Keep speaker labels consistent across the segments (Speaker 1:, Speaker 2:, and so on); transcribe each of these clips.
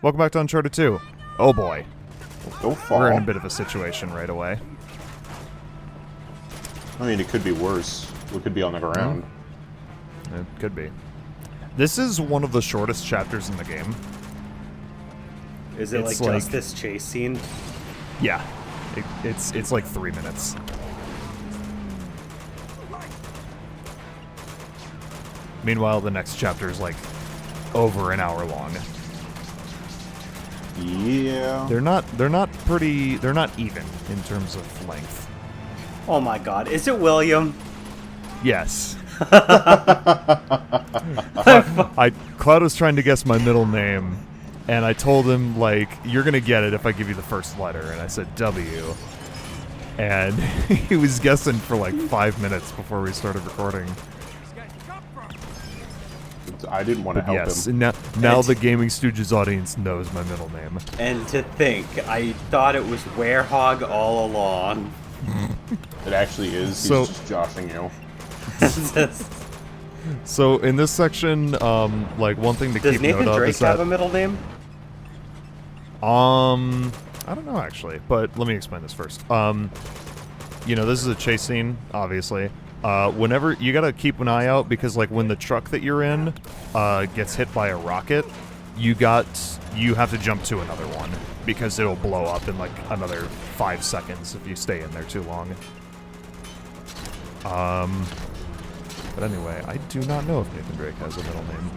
Speaker 1: Welcome back to Uncharted 2. Oh boy.
Speaker 2: Don't fall.
Speaker 1: We're in a bit of a situation right away.
Speaker 2: I mean, it could be worse. We could be on the ground.
Speaker 1: It could be. This is one of the shortest chapters in the game.
Speaker 3: Is it
Speaker 1: It's
Speaker 3: like
Speaker 1: like-
Speaker 3: just this chase scene?
Speaker 1: Yeah. It's like 3 minutes. Meanwhile, the next chapter is like over an hour long.
Speaker 2: Yeah.
Speaker 1: They're not even in terms of length.
Speaker 3: Oh my god, is it William?
Speaker 1: Yes. Cloud was trying to guess my middle name, and I told him, like, you're gonna get it if I give you the first letter, and I said W. And he was guessing for like 5 minutes before we started recording.
Speaker 2: I didn't want to help
Speaker 1: Yes,
Speaker 2: him.
Speaker 1: and now the Gaming Stooges audience knows my middle name.
Speaker 3: And to think, I thought it was Werehog all along.
Speaker 2: It actually is. He's
Speaker 1: So-
Speaker 2: just joshing you.
Speaker 1: So in this section, like one thing to
Speaker 3: Does
Speaker 1: keep
Speaker 3: Nathan
Speaker 1: note of
Speaker 3: Drake
Speaker 1: is that
Speaker 3: have a middle name?
Speaker 1: I don't know actually, but let me explain this first. You know, this is a chase scene, obviously. Whenever you gotta keep an eye out because, like, when the truck that you're in gets hit by a rocket, you have to jump to another one because it'll blow up in like another 5 seconds if you stay in there too long. But anyway, I do not know if Nathan Drake has a middle name.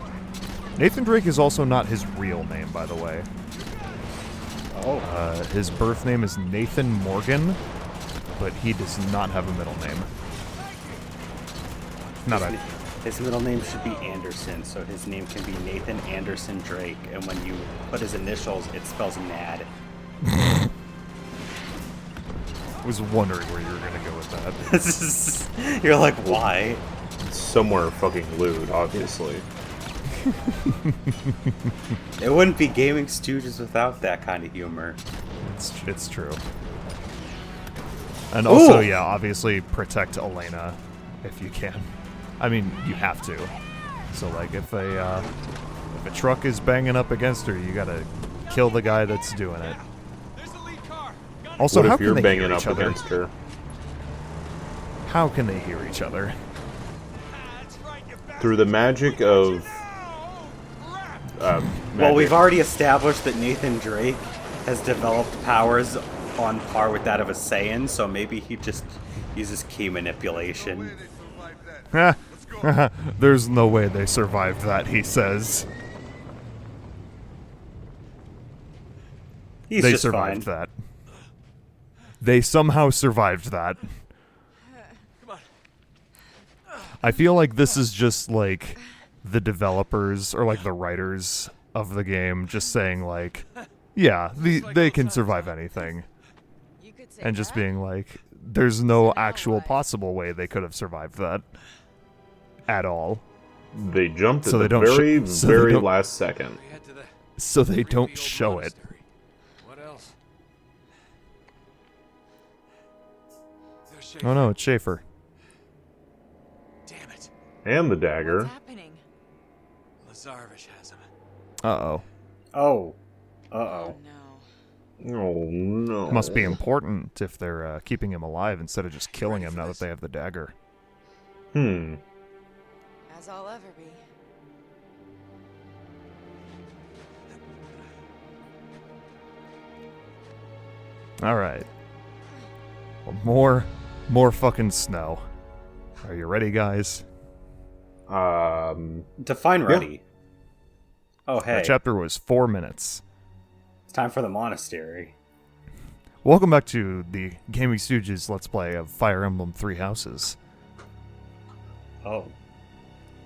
Speaker 1: Nathan Drake is also not his real name, by the way.
Speaker 3: Oh.
Speaker 1: His birth name is Nathan Morgan, but he does not have a middle name.
Speaker 3: His middle name should be Anderson, so his name can be Nathan Anderson Drake, and when you put his initials, it spells NAD.
Speaker 1: I was wondering where you were going to go with that.
Speaker 3: You're like, why?
Speaker 2: Somewhere fucking lewd, obviously.
Speaker 3: It wouldn't be Gaming Stooges without that kind of humor.
Speaker 1: It's true. And also,
Speaker 3: Ooh!
Speaker 1: yeah, obviously protect Elena if you can. I mean, you have to. So, like, if a truck is banging up against her, you gotta kill the guy that's doing it. Also,
Speaker 2: What
Speaker 1: how
Speaker 2: if
Speaker 1: can
Speaker 2: you're
Speaker 1: they
Speaker 2: banging
Speaker 1: hear
Speaker 2: up
Speaker 1: each other?
Speaker 2: against her?
Speaker 1: How can they hear each other?
Speaker 2: Through the magic of...
Speaker 3: Well,
Speaker 2: magic.
Speaker 3: we've already established that Nathan Drake has developed powers on par with that of a Saiyan, so maybe he just uses key manipulation.
Speaker 1: There's no way they survived that, he says.
Speaker 3: He's
Speaker 1: They
Speaker 3: just
Speaker 1: survived
Speaker 3: fine.
Speaker 1: that. They somehow survived that. I feel like this is just like the developers or like the writers of the game just saying like, yeah, they can survive anything. And just being like, there's no actual possible way they could have survived that at all.
Speaker 2: They jumped
Speaker 1: So
Speaker 2: at
Speaker 1: they
Speaker 2: the
Speaker 1: don't
Speaker 2: very,
Speaker 1: so they
Speaker 2: very
Speaker 1: don't-
Speaker 2: last second.
Speaker 1: So they don't show it.
Speaker 4: What else?
Speaker 1: Oh no, it's Schaefer.
Speaker 4: Damn it.
Speaker 2: And the dagger.
Speaker 5: What's happening?
Speaker 4: Lazarevich has him.
Speaker 1: Uh-oh.
Speaker 3: Oh. Uh-oh.
Speaker 5: No.
Speaker 2: Oh, no.
Speaker 1: Must be important if they're keeping him alive instead of just killing him now that they have the dagger.
Speaker 2: Hmm.
Speaker 5: As I'll ever be.
Speaker 1: Alright. Well, more fucking snow. Are you ready, guys?
Speaker 3: Define ready. Oh, hey.
Speaker 1: That chapter was 4 minutes.
Speaker 3: It's time for the Monastery.
Speaker 1: Welcome back to the Gaming Stooges Let's Play of Fire Emblem Three Houses.
Speaker 3: Oh.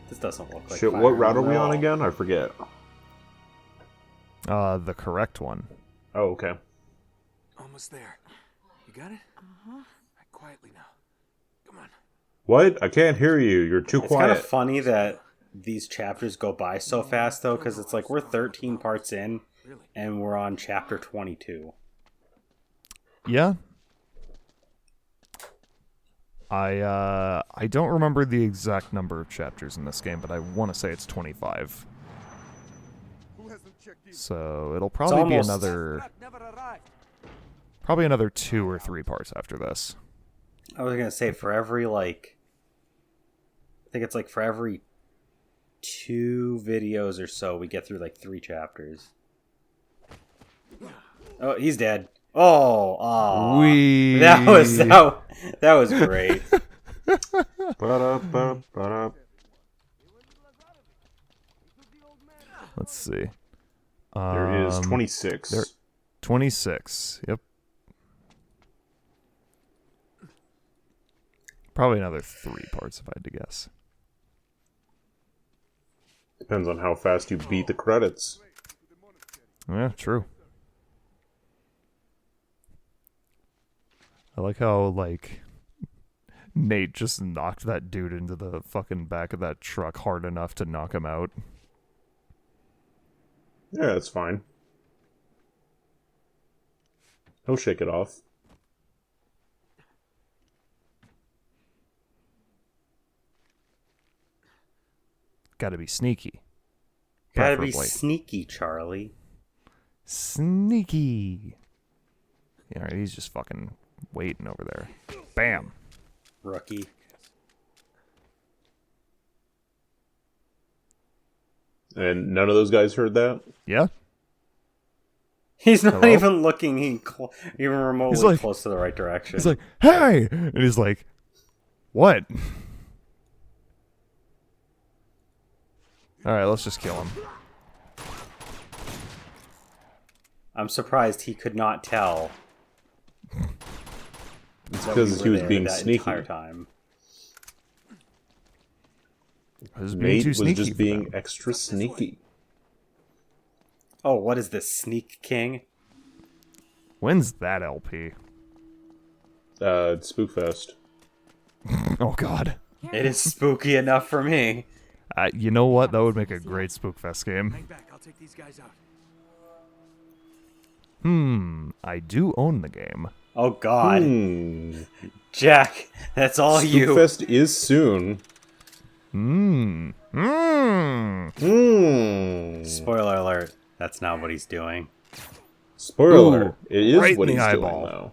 Speaker 3: This doesn't look like
Speaker 2: Shit,
Speaker 3: Fire
Speaker 2: what route are
Speaker 3: Emblem
Speaker 2: we
Speaker 3: at
Speaker 2: on
Speaker 3: all.
Speaker 2: again? I forget.
Speaker 1: The correct one.
Speaker 2: Oh, okay.
Speaker 4: Almost there. You got it? Uh-huh. Right, quietly now. Come on.
Speaker 2: What? I can't hear you. You're too
Speaker 3: It's
Speaker 2: quiet.
Speaker 3: kind of funny that these chapters go by so fast, though, because it's like we're 13 parts in, and we're on chapter 22.
Speaker 1: Yeah. I don't remember the exact number of chapters in this game, but I want to say it's 25. So it'll probably be
Speaker 3: almost-
Speaker 1: another 2 or 3 parts after this.
Speaker 3: I was gonna say for every like, I think it's like for every 2 videos or so, we get through like 3 chapters. Oh, he's dead. Oh, aw. That was great.
Speaker 2: Ba-da-ba-ba-da.
Speaker 1: Let's see.
Speaker 2: There is 26.
Speaker 1: 26. Yep. Probably another 3 parts if I had to guess.
Speaker 2: Depends on how fast you beat the credits.
Speaker 1: Yeah, true. I like how, like, Nate just knocked that dude into the fucking back of that truck hard enough to knock him out.
Speaker 2: Yeah, that's fine. He'll shake it off.
Speaker 1: Gotta be sneaky.
Speaker 3: Gotta be
Speaker 1: Preferably.
Speaker 3: sneaky, Charlie.
Speaker 1: Sneaky. Yeah, alright, he's just fucking waiting over there. Bam.
Speaker 3: Rookie.
Speaker 2: And none of those guys heard that?
Speaker 1: Yeah?
Speaker 3: He's not
Speaker 1: Hello?
Speaker 3: even looking even remotely
Speaker 1: He's like-
Speaker 3: close to the right direction.
Speaker 1: He's like, hey! And he's like, what? Alright, let's just kill him.
Speaker 3: I'm surprised he could not tell.
Speaker 2: It's
Speaker 3: that
Speaker 2: because
Speaker 3: we
Speaker 2: he
Speaker 3: were
Speaker 2: was
Speaker 3: there
Speaker 2: being
Speaker 3: that
Speaker 2: sneaky.
Speaker 3: entire time.
Speaker 1: I was being
Speaker 2: Nate
Speaker 1: too
Speaker 2: was
Speaker 1: sneaky
Speaker 2: just
Speaker 1: for
Speaker 2: being
Speaker 1: them.
Speaker 2: extra sneaky.
Speaker 3: Oh, what is this, Sneak King?
Speaker 1: When's that LP?
Speaker 2: It's Spookfest.
Speaker 1: Oh god.
Speaker 3: It is spooky enough for me.
Speaker 1: You know what? That would make a great Spookfest game.
Speaker 4: Hang back, I'll take these guys out.
Speaker 1: I do own the game.
Speaker 3: Oh God, Jack, that's all you.
Speaker 2: Spookfest is soon.
Speaker 3: Spoiler alert, that's not what he's doing.
Speaker 2: Spoiler
Speaker 1: Ooh,
Speaker 2: alert. It is
Speaker 1: right
Speaker 2: what
Speaker 1: in
Speaker 2: he's
Speaker 1: the
Speaker 2: doing,
Speaker 1: eyeball.
Speaker 2: though.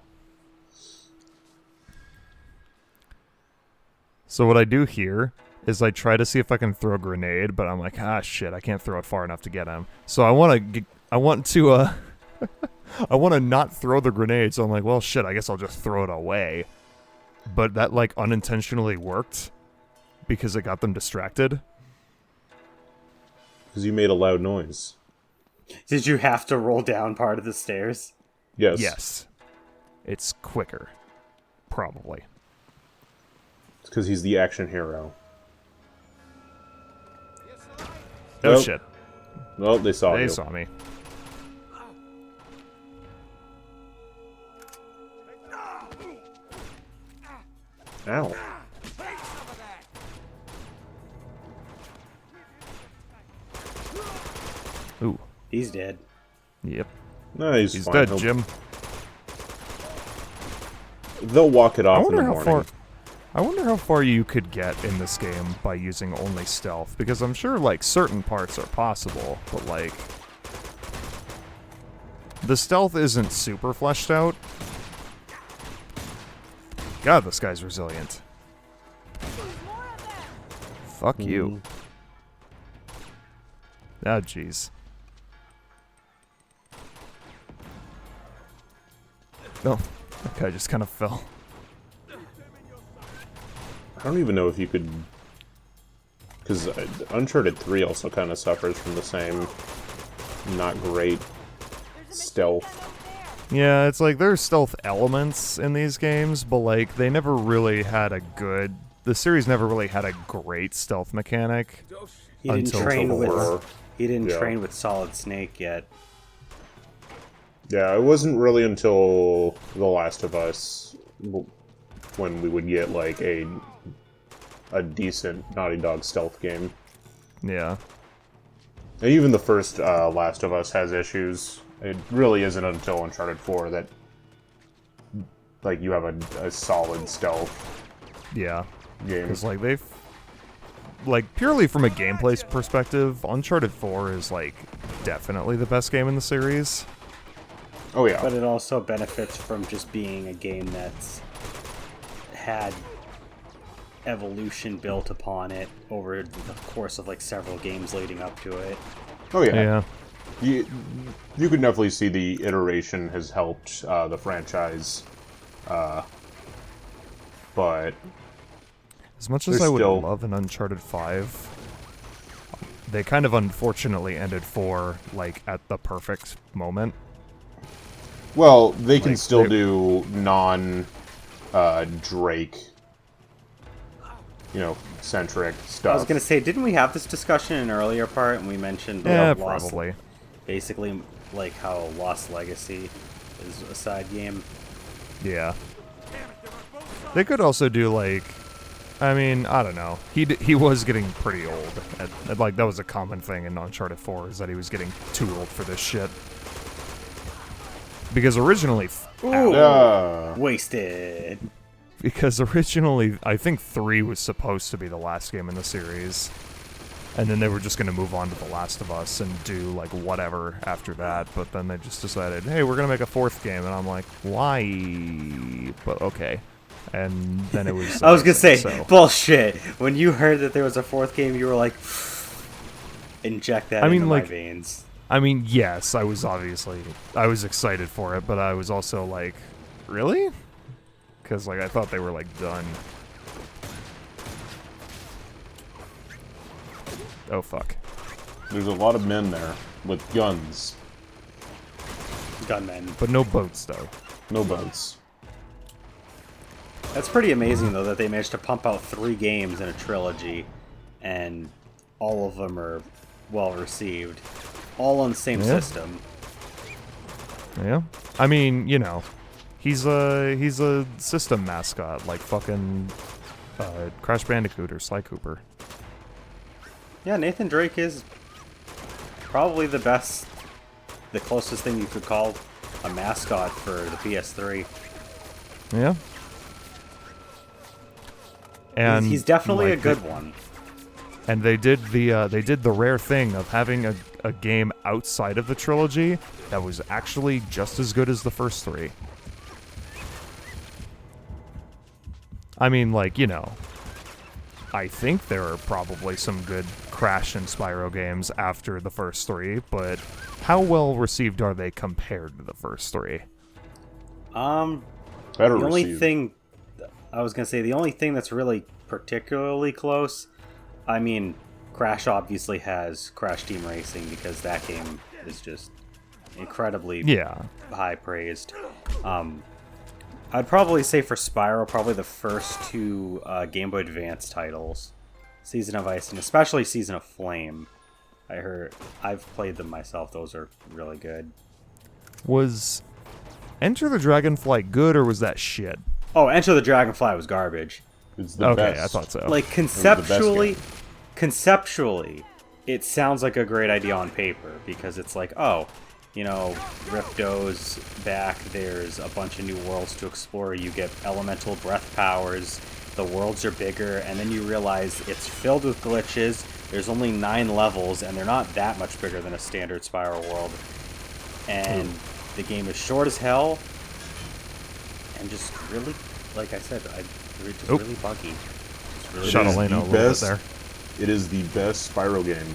Speaker 1: So what I do here is I try to see if I can throw a grenade, but I'm like, ah, shit, I can't throw it far enough to get him. So I want to, I want to not throw the grenade. So I'm like, well, shit, I guess I'll just throw it away. But that like unintentionally worked because it got them distracted.
Speaker 2: Because you made a loud noise.
Speaker 3: Did you have to roll down part of the stairs?
Speaker 2: Yes.
Speaker 1: Yes, it's quicker, probably.
Speaker 2: It's because he's the action hero.
Speaker 1: Oh
Speaker 2: Oh,
Speaker 1: shit,
Speaker 2: Well, they saw
Speaker 1: they
Speaker 2: you.
Speaker 1: saw me.
Speaker 2: Ow.
Speaker 1: Ooh,
Speaker 3: He's dead.
Speaker 1: yep,
Speaker 2: No, he's
Speaker 1: he's
Speaker 2: fine.
Speaker 1: dead,
Speaker 2: He'll-
Speaker 1: Jim.
Speaker 2: They'll walk it
Speaker 1: I
Speaker 2: off in
Speaker 1: wonder
Speaker 2: the
Speaker 1: how
Speaker 2: morning.
Speaker 1: far. I wonder how far you could get in this game by using only stealth, because I'm sure like certain parts are possible, but like the stealth isn't super fleshed out. God, this guy's resilient. Fuck you. Ah, jeez. No, that guy just kind of fell.
Speaker 2: I don't even know if you could... Because Uncharted 3 also kind of suffers from the same not great stealth.
Speaker 1: Yeah, it's like there's stealth elements in these games, but like they never really had a good... The series never really had a great stealth mechanic.
Speaker 3: He didn't
Speaker 1: Until
Speaker 3: train
Speaker 2: four.
Speaker 3: with. He didn't
Speaker 2: Yeah.
Speaker 3: train with Solid Snake yet.
Speaker 2: Yeah, it wasn't really until The Last of Us when we would get like a decent Naughty Dog stealth game.
Speaker 1: Yeah.
Speaker 2: And even the first Last of Us has issues. It really isn't until Uncharted 4 that like you have a solid stealth
Speaker 1: Yeah.
Speaker 2: game.
Speaker 1: Because like like purely from a gameplay perspective, Uncharted 4 is like definitely the best game in the series.
Speaker 2: Oh yeah.
Speaker 3: But it also benefits from just being a game that's had evolution built upon it over the course of like several games leading up to it.
Speaker 2: Oh yeah.
Speaker 1: Yeah.
Speaker 2: You could definitely see the iteration has helped the franchise, but
Speaker 1: As much as
Speaker 2: There's
Speaker 1: I would
Speaker 2: still-
Speaker 1: love an Uncharted 5, they kind of unfortunately ended 4 like at the perfect moment.
Speaker 2: well, they can
Speaker 1: Like,
Speaker 2: still
Speaker 1: they-
Speaker 2: do Drake, centric stuff.
Speaker 3: I was gonna say, didn't we have this discussion in an earlier part, and we mentioned
Speaker 1: Yeah,
Speaker 3: Lost,
Speaker 1: probably.
Speaker 3: basically like how Lost Legacy is a side game.
Speaker 1: Yeah. They could also do like, I mean, I don't know. He was getting pretty old. Like that was a common thing in Uncharted 4 is that he was getting too old for this shit. Because originally,
Speaker 3: Wasted.
Speaker 1: I think 3 was supposed to be the last game in the series. And then they were just going to move on to The Last of Us and do, like, whatever after that. But then they just decided, hey, we're going to make a 4th game. And I'm like, why? But okay. And then it was...
Speaker 3: I was gonna say,
Speaker 1: so.
Speaker 3: bullshit. When you heard that there was a 4th game, you were like, inject that into my veins.
Speaker 1: I mean, yes, I was excited for it, but I was also like, really? Because, like, I thought they were, like, done. Oh, fuck.
Speaker 2: There's a lot of men there with guns,
Speaker 3: Gunmen.
Speaker 1: But no boats, though.
Speaker 2: no boats.
Speaker 3: That's pretty amazing, though, that they managed to pump out 3 games in a trilogy, and all of them are well received. All on the same system.
Speaker 1: Yeah. I mean, he's a system mascot, like fucking Crash Bandicoot or Sly Cooper.
Speaker 3: Yeah, Nathan Drake is probably the closest thing you could call a mascot for the PS3.
Speaker 1: Yeah. And
Speaker 3: He's definitely
Speaker 1: like,
Speaker 3: a good one.
Speaker 1: And they did the rare thing of having a game outside of the trilogy that was actually just as good as the first 3. I mean, like, I think there are probably some good Crash and Spyro games after the first 3, but how well received are they compared to the first 3?
Speaker 2: Better
Speaker 3: The only
Speaker 2: received.
Speaker 3: thing I was gonna say, the only thing that's really particularly close, I mean, Crash obviously has Crash Team Racing because that game is just incredibly high praised. I'd probably say for Spyro, probably the first 2 Game Boy Advance titles, Season of Ice and especially Season of Flame. I've played them myself; those are really good.
Speaker 1: Was Enter the Dragonfly good or was that shit?
Speaker 3: Oh, Enter the Dragonfly was garbage.
Speaker 2: It's the
Speaker 1: Okay,
Speaker 2: best.
Speaker 1: I thought so.
Speaker 3: Like conceptually, it sounds like a great idea on paper because it's like, oh, Ripto's back. There's a bunch of new worlds to explore. You get elemental breath powers. The worlds are bigger, and then you realize it's filled with glitches. There's only 9 levels, and they're not that much bigger than a standard Spyro world. And the game is short as hell, and just really, like I said, just really buggy. Just really
Speaker 1: Shot
Speaker 2: It is
Speaker 1: Elena
Speaker 2: the
Speaker 1: a little bit
Speaker 2: best-
Speaker 1: there.
Speaker 2: It is the best Spyro game.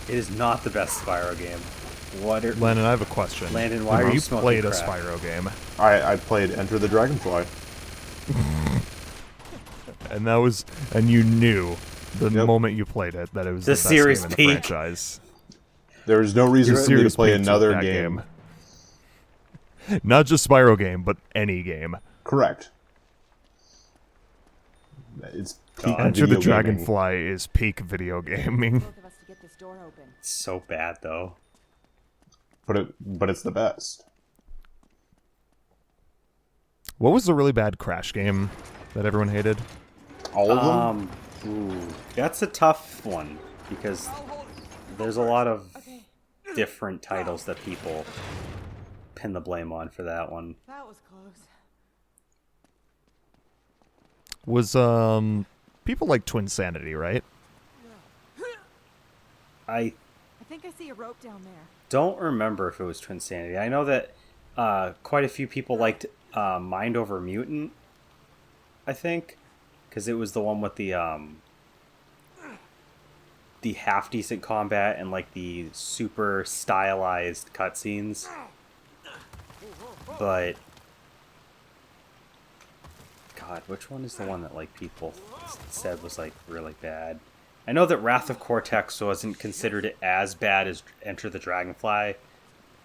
Speaker 3: It is not the best Spyro game.
Speaker 1: Landon, I have a question.
Speaker 3: Landon, why are you
Speaker 1: you
Speaker 3: smoking
Speaker 1: played a
Speaker 3: crack?
Speaker 1: Spyro game,
Speaker 2: I played Enter the Dragonfly.
Speaker 1: and you knew the
Speaker 2: Yep.
Speaker 1: moment you played it that it was
Speaker 3: The
Speaker 1: the best
Speaker 3: series
Speaker 1: game in the
Speaker 3: peak.
Speaker 1: franchise.
Speaker 2: There is no reason
Speaker 1: Your
Speaker 2: for me to
Speaker 1: series
Speaker 2: play
Speaker 1: peaks with
Speaker 2: another
Speaker 1: that
Speaker 2: game.
Speaker 1: Not just Spyro game, but any game.
Speaker 2: Correct. It's peak
Speaker 1: Enter the
Speaker 2: video gaming.
Speaker 1: Dragonfly is peak video gaming.
Speaker 5: Both of us to get this door open.
Speaker 3: It's so bad though.
Speaker 2: But it's the best.
Speaker 1: What was the really bad Crash game that everyone hated?
Speaker 2: All of them?
Speaker 3: That's a tough one because there's a lot of different titles that people pin the blame on for that one.
Speaker 5: That was close.
Speaker 1: Was people like Twin Sanity, right?
Speaker 3: I
Speaker 5: think I see a rope down there.
Speaker 3: Don't remember if it was Twinsanity. I know that quite a few people liked Mind Over Mutant, I think, because it was the one with the half decent combat and like the super stylized cutscenes. But God, which one is the one that like people said was like really bad? I know that Wrath of Cortex wasn't considered as bad as Enter the Dragonfly,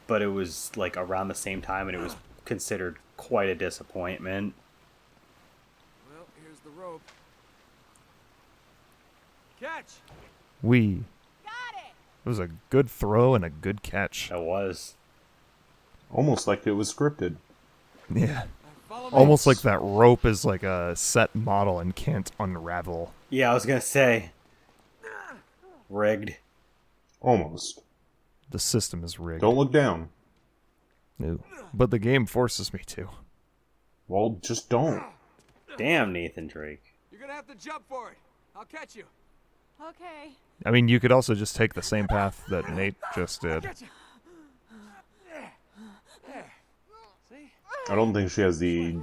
Speaker 3: but it was like around the same time, and it was considered quite a disappointment.
Speaker 4: Well, here's the rope. Catch!
Speaker 1: We.
Speaker 5: Got it!
Speaker 1: It was a good throw and a good catch.
Speaker 3: It was.
Speaker 2: Almost like it was scripted.
Speaker 1: Yeah.
Speaker 4: Follow me.
Speaker 1: Almost like that rope is like a set model and can't unravel.
Speaker 3: Yeah, I was gonna say. Rigged.
Speaker 2: Almost.
Speaker 1: The system is rigged.
Speaker 2: Don't look down.
Speaker 1: No. But the game forces me to.
Speaker 2: Well, just don't.
Speaker 3: Damn, Nathan Drake.
Speaker 4: You're gonna have to jump for it. I'll catch you.
Speaker 5: Okay.
Speaker 1: I mean, you could also just take the same path that Nate just did.
Speaker 4: Catch you. There. See?
Speaker 2: I don't think she has the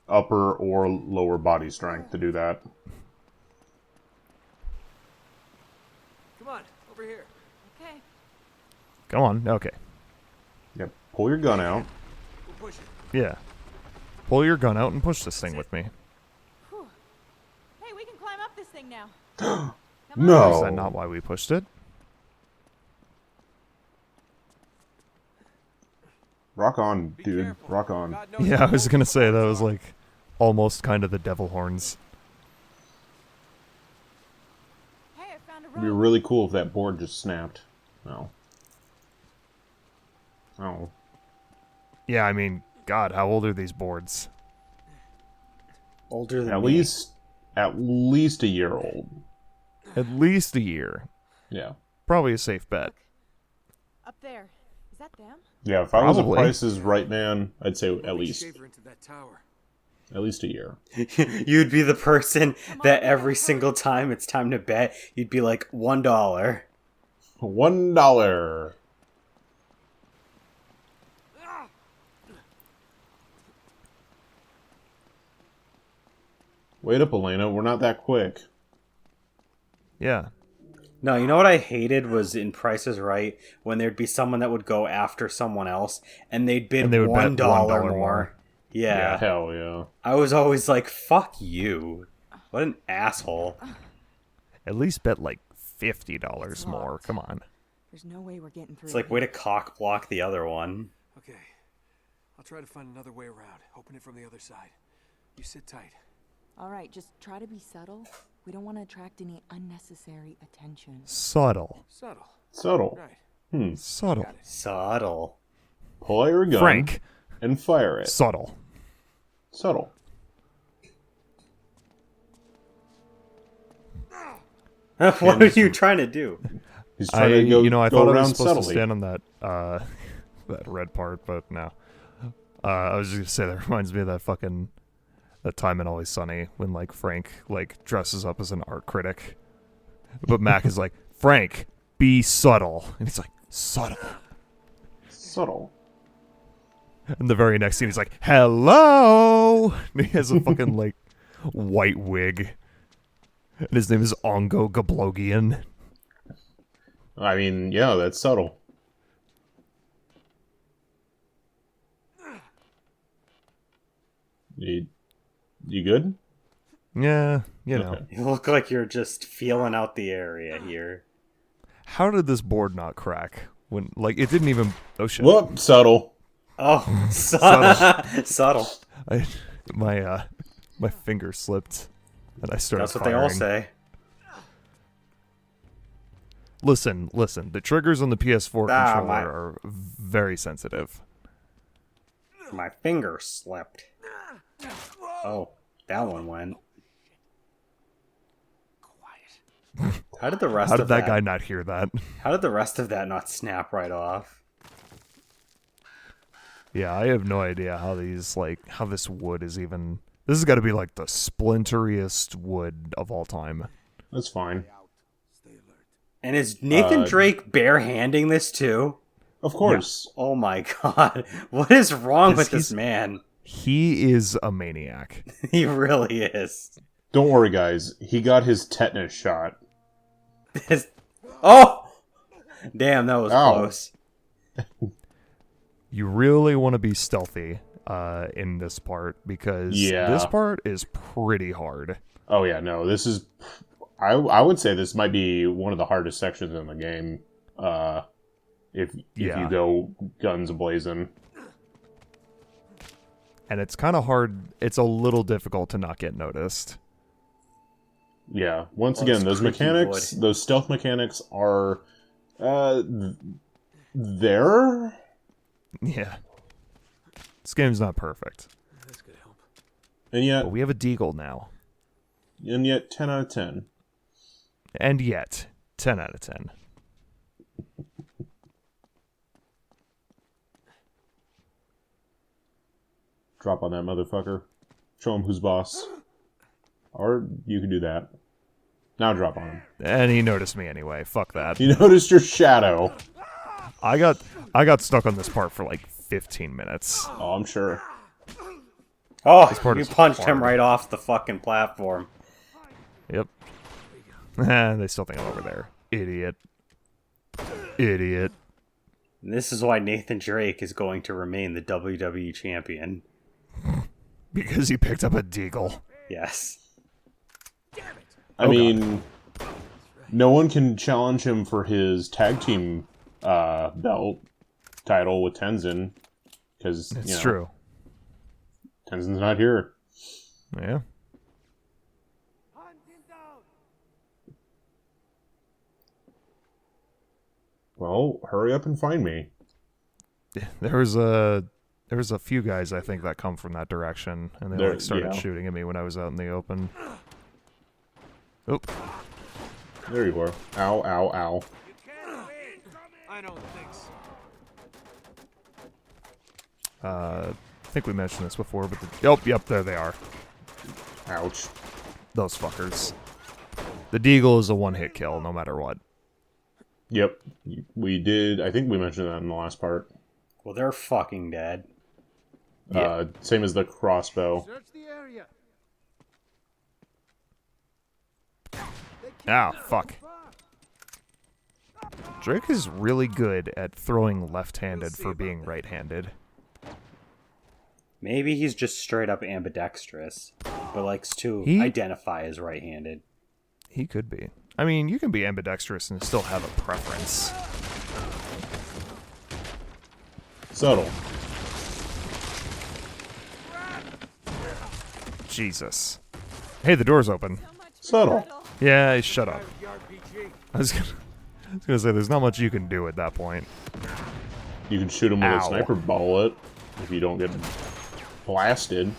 Speaker 2: upper or lower body strength to do that.
Speaker 4: Come on, over here.
Speaker 5: Okay.
Speaker 1: Come on. Okay.
Speaker 2: Yep. Pull your gun out.
Speaker 4: We'll push it.
Speaker 1: Yeah. Pull your gun out and push this thing with me.
Speaker 5: Whew. Hey, we can climb up this thing now.
Speaker 2: No.
Speaker 1: Is that not why we pushed it?
Speaker 2: Rock on,
Speaker 4: Be
Speaker 2: dude.
Speaker 4: careful.
Speaker 2: Rock on.
Speaker 4: God knows
Speaker 1: Yeah, I was
Speaker 4: how
Speaker 1: gonna say that
Speaker 4: those
Speaker 1: was
Speaker 4: are.
Speaker 1: like almost kind of the devil horns.
Speaker 5: Hey, I found a
Speaker 2: It'd be
Speaker 5: rope.
Speaker 2: really cool if that board just snapped. No. Oh.
Speaker 1: Yeah, I mean, God, how old are these boards?
Speaker 3: Older than
Speaker 2: At
Speaker 3: me.
Speaker 2: least a year old.
Speaker 1: At least a year.
Speaker 2: Yeah.
Speaker 1: Probably a safe bet.
Speaker 5: Up there. Is that them?
Speaker 2: Yeah, if I was a
Speaker 1: Probably.
Speaker 2: Price is Right man, I'd say at
Speaker 4: Big
Speaker 2: least
Speaker 4: shaver into that tower.
Speaker 2: a year.
Speaker 3: You'd be the person that every single time it's time to bet, you'd be like, $1.
Speaker 2: $1. Wait up, Elena. We're not that quick.
Speaker 1: Yeah.
Speaker 3: No, you know what I hated was in Price is Right when there'd be someone that would go after someone else and they'd bid
Speaker 1: And they would bet
Speaker 3: $1
Speaker 1: $1
Speaker 3: more.
Speaker 1: more.
Speaker 3: Yeah.
Speaker 2: Hell yeah.
Speaker 3: I was always like, fuck you. What an asshole.
Speaker 1: At least bet like $50
Speaker 5: It's
Speaker 1: more.
Speaker 5: locked.
Speaker 1: Come on.
Speaker 5: There's no way we're getting through.
Speaker 3: It's like, way to cock block the other one.
Speaker 4: Okay. I'll try to find another way around. Open it from the other side. You sit tight.
Speaker 5: All right, just try to be subtle. We don't want to attract any unnecessary attention.
Speaker 1: Subtle.
Speaker 4: Subtle.
Speaker 2: Subtle.
Speaker 4: Right.
Speaker 1: Subtle.
Speaker 4: Got it.
Speaker 3: Subtle.
Speaker 2: Pull out your gun
Speaker 1: Frank.
Speaker 2: and fire it.
Speaker 1: Subtle.
Speaker 2: Subtle.
Speaker 3: What are you trying to do?
Speaker 2: He's trying to go,
Speaker 1: I
Speaker 2: go
Speaker 1: thought I
Speaker 2: around
Speaker 1: was supposed
Speaker 2: subtly.
Speaker 1: to stand on that that red part, but no. I was just gonna say that reminds me of that fucking that time in Always Sunny when like Frank like dresses up as an art critic, but Mac is like, Frank, be subtle, and he's like, subtle.
Speaker 2: Subtle.
Speaker 1: And the very next scene, he's like, hello, and he has a fucking like white wig, and his name is Ongo Gablogian.
Speaker 2: I mean, yeah, that's subtle. You good?
Speaker 1: Yeah, you know.
Speaker 2: Okay.
Speaker 3: You look like you're just feeling out the area here.
Speaker 1: How did this board not crack? When like it didn't even. Oh shit!
Speaker 2: Whoop, subtle.
Speaker 3: Oh,
Speaker 1: Subtle.
Speaker 3: subtle.
Speaker 1: My finger slipped, and I started.
Speaker 3: That's what they all
Speaker 1: firing.
Speaker 3: say.
Speaker 1: Listen. The triggers on the PS4
Speaker 3: Ah,
Speaker 1: controller
Speaker 3: my-
Speaker 1: are very sensitive.
Speaker 3: My finger slipped. Oh, that one went.
Speaker 4: Quiet.
Speaker 3: How did the rest
Speaker 1: How
Speaker 3: of
Speaker 1: did that guy not hear that?
Speaker 3: How did the rest of that not snap right off?
Speaker 1: Yeah, I have no idea how how this wood is even. This has got to be like the splinteriest wood of all time.
Speaker 2: That's fine.
Speaker 4: Stay alert.
Speaker 3: And is Nathan Drake barehanding this too?
Speaker 2: Of course.
Speaker 3: Oh my god. What is wrong with this
Speaker 1: he's-
Speaker 3: man?
Speaker 1: He is a maniac.
Speaker 3: He really is.
Speaker 2: Don't worry, guys. He got his tetanus shot.
Speaker 3: Oh! Damn, that was
Speaker 2: Ow.
Speaker 3: close.
Speaker 1: You really want to be stealthy in this part because this part is pretty hard.
Speaker 2: Oh yeah, no, this is... I would say this might be one of the hardest sections in the game. If you go guns blazing.
Speaker 1: And it's kind of hard. It's a little difficult to not get noticed.
Speaker 2: Yeah. Once again, those mechanics, those stealth mechanics are there.
Speaker 1: Yeah. This game's not perfect.
Speaker 4: This could help.
Speaker 2: And yet,
Speaker 1: But we have a deagle now.
Speaker 2: 10 out of 10.
Speaker 1: And yet, 10 out of 10.
Speaker 2: Drop on that motherfucker. Show him who's boss. Or you can do that. Now drop on him.
Speaker 1: And he noticed me anyway. Fuck that.
Speaker 2: You noticed your shadow.
Speaker 1: I got stuck on this part for like 15 minutes.
Speaker 2: Oh, I'm sure.
Speaker 3: Oh,
Speaker 1: part
Speaker 3: you
Speaker 1: is
Speaker 3: punched him
Speaker 1: hard.
Speaker 3: right off the fucking platform.
Speaker 1: Yep. They still think I'm over there. Idiot. Idiot.
Speaker 3: This is why Nathan Drake is going to remain the WWE champion.
Speaker 1: Because he picked up a deagle.
Speaker 3: Yes.
Speaker 2: I mean, no one can challenge him for his tag team belt title with Tenzin. Because,
Speaker 1: It's true.
Speaker 2: Tenzin's not here.
Speaker 1: Yeah.
Speaker 2: Well, hurry up and find me.
Speaker 1: There's a few guys I think that come from that direction, and they like started shooting at me when I was out in the open. Oop.
Speaker 2: There you are. Ow, ow, ow.
Speaker 4: I don't think so.
Speaker 1: I think we mentioned this before, but yep, there they are.
Speaker 2: Ouch.
Speaker 1: Those fuckers. The deagle is a one-hit kill, no matter what.
Speaker 2: Yep. We did. I think we mentioned that in the last part.
Speaker 3: Well, they're fucking dead.
Speaker 2: Same as the crossbow.
Speaker 4: Search the area.
Speaker 1: Ah, fuck. Drake is really good at throwing left-handed for being right-handed.
Speaker 3: Maybe he's just straight up ambidextrous, but likes to
Speaker 1: He-
Speaker 3: identify as right-handed.
Speaker 1: He could be. I mean, you can be ambidextrous and still have a preference.
Speaker 2: Subtle.
Speaker 1: Jesus. Hey, the door's open.
Speaker 2: Subtle.
Speaker 1: Yeah, shut up. I was gonna say, there's not much you can do at that point.
Speaker 2: You can shoot him with
Speaker 1: Ow.
Speaker 2: a sniper bullet if you don't get blasted.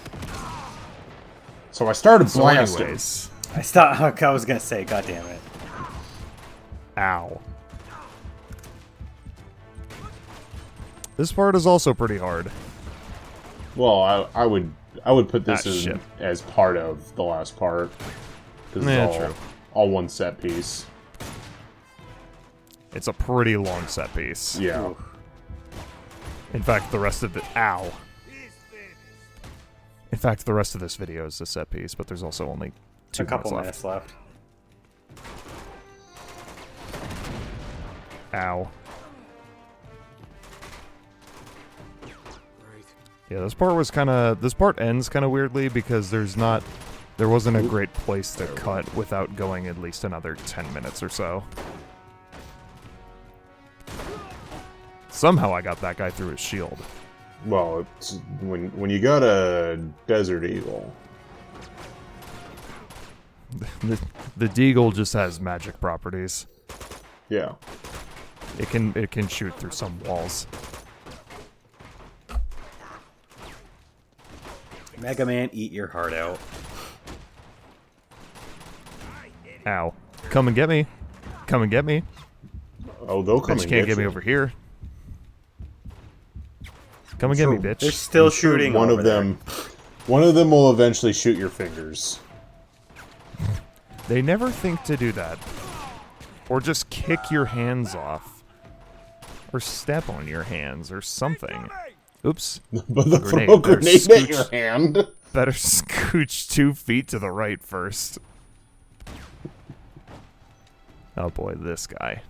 Speaker 2: So I started
Speaker 1: So
Speaker 2: blasting.
Speaker 1: anyways,
Speaker 3: I was gonna say, god damn it.
Speaker 1: ow. This part is also pretty hard.
Speaker 2: Well, I would put this
Speaker 1: shit.
Speaker 2: as part of the last part. Because
Speaker 1: Yeah,
Speaker 2: it's
Speaker 1: true.
Speaker 2: all one set piece.
Speaker 1: It's a pretty long set piece.
Speaker 2: Yeah.
Speaker 3: Oof.
Speaker 1: In fact, the rest of this video is a set piece, but there's also only two
Speaker 3: A couple
Speaker 1: minutes left.
Speaker 3: minutes left.
Speaker 1: Ow.
Speaker 4: Right.
Speaker 1: Yeah, this part ends kind of weirdly because there wasn't a great place to cut without going at least another 10 minutes or so. Somehow I got that guy through his shield.
Speaker 2: Well, it's when you got a Desert Eagle.
Speaker 1: The deagle just has magic properties.
Speaker 2: Yeah.
Speaker 1: It can shoot through some walls.
Speaker 3: Mega Man, eat your heart out.
Speaker 1: Ow. Come and get me. Come and get me.
Speaker 2: Oh, they'll come
Speaker 1: Bitch
Speaker 2: and
Speaker 1: can't
Speaker 2: get
Speaker 1: get me
Speaker 2: you.
Speaker 1: over here. Come and get me,
Speaker 3: They're
Speaker 1: bitch.
Speaker 3: still
Speaker 2: I'm sure
Speaker 3: shooting
Speaker 2: one
Speaker 3: over
Speaker 2: of
Speaker 3: there.
Speaker 2: them. One of them will eventually shoot your fingers.
Speaker 1: They never think to do that. Or just kick your hands off. Or step on your hands or something. Oops.
Speaker 2: But the throw grenade at your hand.
Speaker 1: Better scooch 2 feet to the right first. Oh boy, this guy.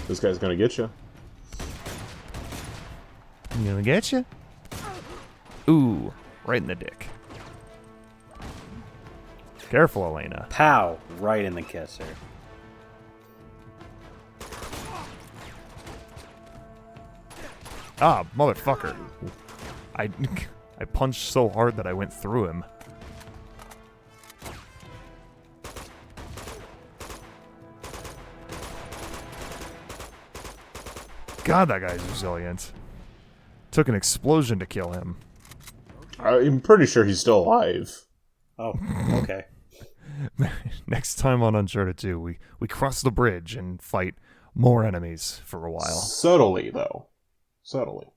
Speaker 2: This guy's gonna get you.
Speaker 1: You gonna get you? Ooh, right in the dick. Careful, Elena.
Speaker 3: Pow! Right in the kisser.
Speaker 1: Ah, motherfucker. I punched so hard that I went through him. God, that guy's resilient. Took an explosion to kill him.
Speaker 2: I'm pretty sure he's still alive.
Speaker 3: Oh, okay.
Speaker 1: Next time on Uncharted 2, we cross the bridge and fight more enemies for a while.
Speaker 2: Subtly, though. Subtly.